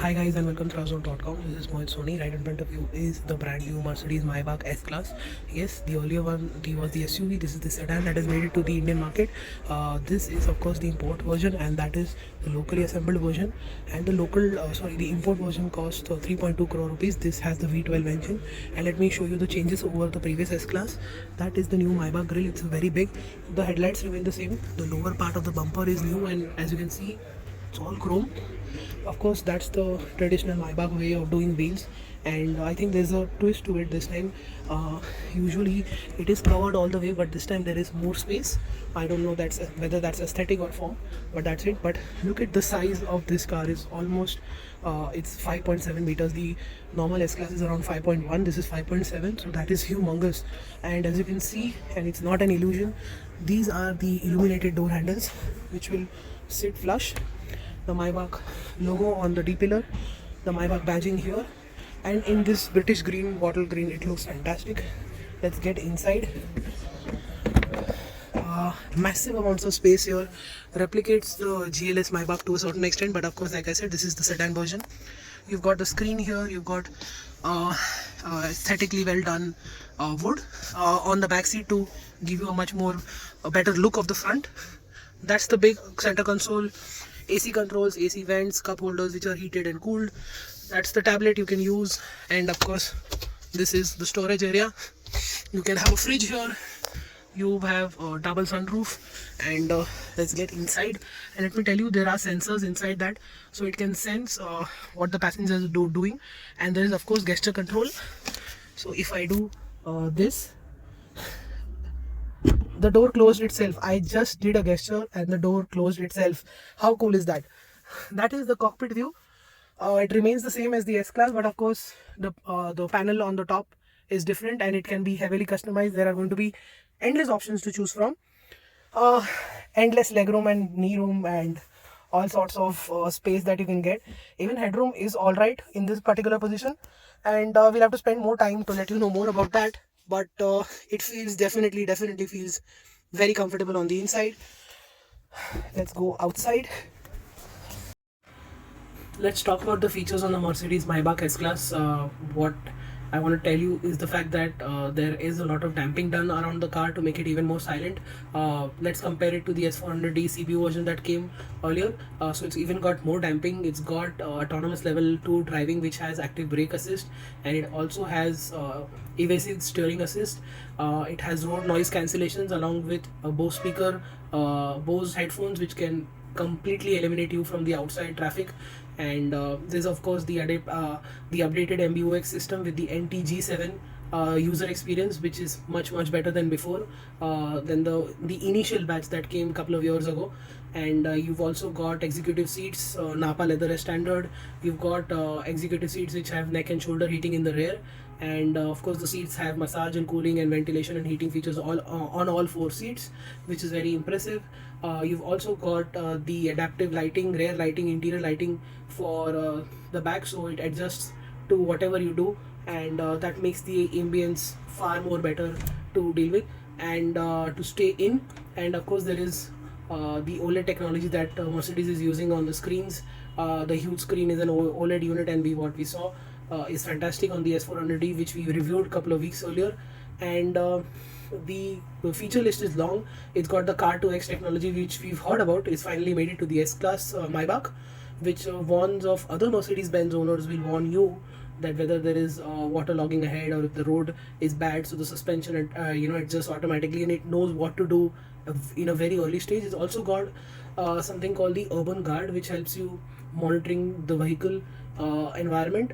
Hi guys and welcome to ThrustZone.com. This is Mohit Soni. Right in front of you is the brand new Mercedes Maybach S-Class. Yes, the earlier one was the SUV. This is the sedan that has made it to the Indian market. This is of course the import version, and that is the locally assembled version. And the import version costs 3.2 crore rupees. This has the V12 engine. And let me show you the changes over the previous S-Class. That is the new Maybach grille. It's very big. The headlights remain the same. The lower part of the bumper is new, and as you can see, it's all chrome. Of course, that's the traditional Maybach way of doing wheels, and I think there's a twist to it this time. Usually it is covered all the way, but this time there is more space. I don't know whether that's aesthetic or form, but that's it. But look at the size of this car. Is almost it's 5.7 meters. The normal S-Class is around 5.1. This is 5.7, so that is humongous. And as you can see, and it's not an illusion, these are the illuminated door handles which will sit flush. The Maybach logo on the D-pillar, the Maybach badging here, and in this British green, bottle green, it looks fantastic. Let's get inside. Massive amounts of space here, replicates the GLS Maybach to a certain extent, but of course, like I said, this is the sedan version. You've got the screen here, you've got aesthetically well done wood on the back seat to give you a better look of the front. That's the big center console. AC controls, AC vents, cup holders which are heated and cooled. That's the tablet you can use, and of course this is the storage area. You can have a fridge here. You have a double sunroof, and let's get inside. And let me tell you, there are sensors inside that, so it can sense what the passengers are doing. And there is of course gesture control. So if I do this, the door closed itself. I just did a gesture and the door closed itself. How cool is that? That is the cockpit view. It remains the same as the S-Class, but of course the panel on the top is different, and it can be heavily customized. There are going to be endless options to choose from. Endless legroom and knee room and all sorts of space that you can get. Even headroom is alright in this particular position, and we'll have to spend more time to let you know more about that. But it feels definitely feels very comfortable on the inside. Let's go outside. Let's talk about the features on the Mercedes Maybach S-Class. What I want to tell you is the fact that there is a lot of damping done around the car to make it even more silent. Let's compare it to the S400D CPU version that came earlier. So it's even got more damping. It's got autonomous level 2 driving, which has active brake assist, and it also has evasive steering assist. It has road noise cancellations along with a Bose speaker, Bose headphones, which can completely eliminate you from the outside traffic. And there's of course the updated MBUX system with the NTG7 user experience, which is much better than before, than the initial batch that came a couple of years ago. And you've also got executive seats, Napa leather as standard. You've got executive seats which have neck and shoulder heating in the rear, and of course the seats have massage and cooling and ventilation and heating features all on all 4 seats, which is very impressive. You've also got the adaptive lighting, rear lighting, interior lighting for the back, so it adjusts to whatever you do, and that makes the ambience far more better to deal with and to stay in. And of course there is the OLED technology that Mercedes is using on the screens. The huge screen is an OLED unit, and what we saw is fantastic on the S400D, which we reviewed a couple of weeks earlier. And the feature list is long. It's got the Car2X technology, which we've heard about. It's finally made it to the S-Class Maybach, which warns of other Mercedes-Benz owners, will warn you that whether there is water logging ahead or if the road is bad, so the suspension adjusts automatically, and it knows what to do in a very early stage. It's also got something called the Urban Guard, which helps you monitoring the vehicle environment,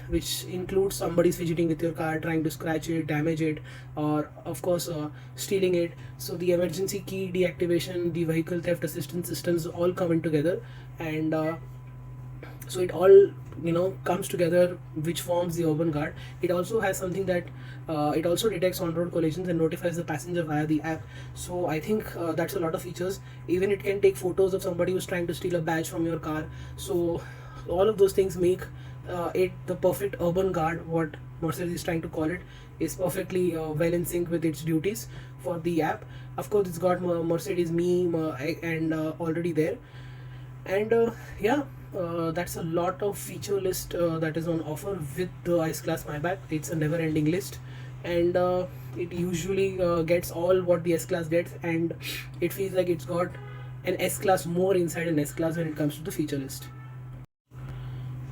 which includes somebody's fidgeting with your car, trying to scratch it, damage it, or of course stealing it. So the emergency key deactivation, the vehicle theft assistance systems all come in together, and so it all comes together, which forms the Urban Guard. It also has something that it also detects on-road collisions and notifies the passenger via the app. So I think that's a lot of features. Even it can take photos of somebody who's trying to steal a badge from your car. So all of those things make it the perfect Urban Guard. What Mercedes is trying to call it is perfectly well in sync with its duties for the app. Of course, it's got Mercedes Me and already there. And yeah, that's a lot of feature list that is on offer with the S-Class Maybach. It's a never-ending list, and it usually gets all what the S-Class gets, and it feels like it's got an S-Class more inside an S-Class when it comes to the feature list.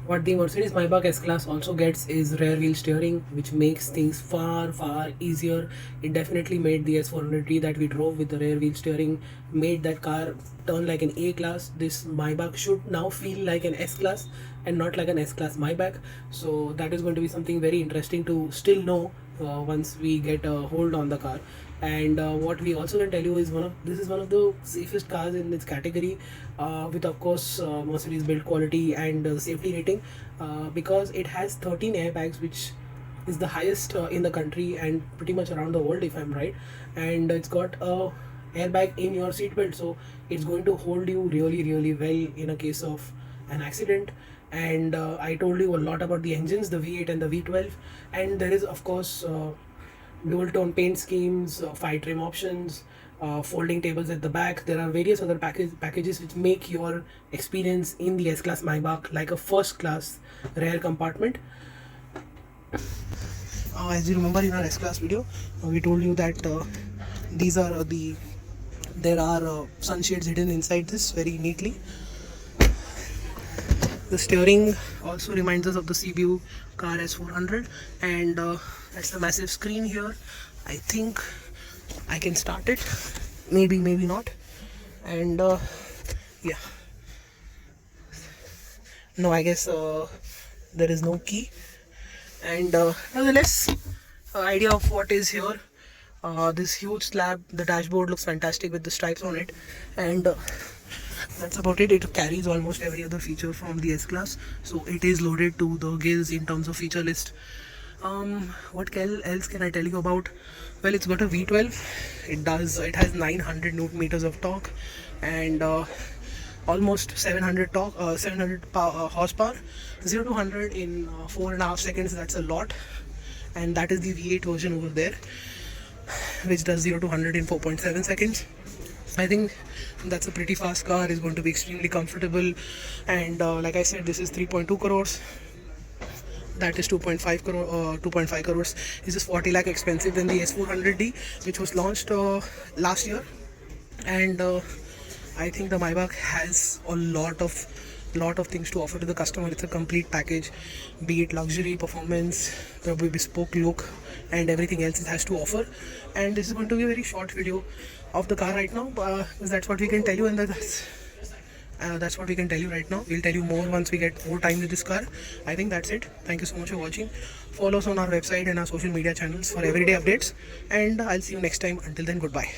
What the Mercedes Maybach S-Class also gets is rear wheel steering, which makes things far easier. It definitely made the S400D that we drove with the rear wheel steering, made that car turn like an A-Class. This Maybach should now feel like an S-Class and not like an S-Class Maybach. So that is going to be something very interesting to still know once we get a hold on the car. And what we also can tell you is this is one of the safest cars in its category, with of course Mercedes build quality and safety rating, because it has 13 airbags, which is the highest in the country and pretty much around the world, if I'm right. And it's got a airbag in your seatbelt, so it's going to hold you really well in a case of an accident. And I told you a lot about the engines, the V8 and the V12, and there is of course dual tone paint schemes, 5 trim options, folding tables at the back. There are various other packages which make your experience in the S-Class Maybach like a first class rear compartment. As you remember in our S-Class video, we told you that there are sunshades hidden inside this very neatly. The steering also reminds us of the CBU car S400, and that's the massive screen here. I think I can start it, maybe not. And yeah, no, I guess there is no key. And nevertheless, idea of what is here. This huge slab, the dashboard looks fantastic with the stripes on it, and that's about it. It carries almost every other feature from the S-Class, so it is loaded to the gills in terms of feature list. What else can I tell you about? Well, it's got a V12. It has 900 Newton meters of torque, and almost 700 horsepower. 0 to 100 in 4.5 seconds. That's a lot, and that is the V8 version over there, which does 0 to 100 in 4.7 seconds. I think that's a pretty fast car. It's going to be extremely comfortable, and like I said, this is 3.2 crores. That is 2.5 crores. This is 40 lakh expensive than the S400D, which was launched last year. And I think the Maybach has a lot of things to offer to the customer. It's a complete package, be it luxury, performance, the bespoke look, and everything else it has to offer. And this is going to be a very short video of the car right now, because that's what we can tell you, and that's what we can tell you right now. We'll tell you more once we get more time with this car. I think that's it. Thank you so much for watching. Follow us on our website and our social media channels for everyday updates, and I'll see you next time. Until then, goodbye.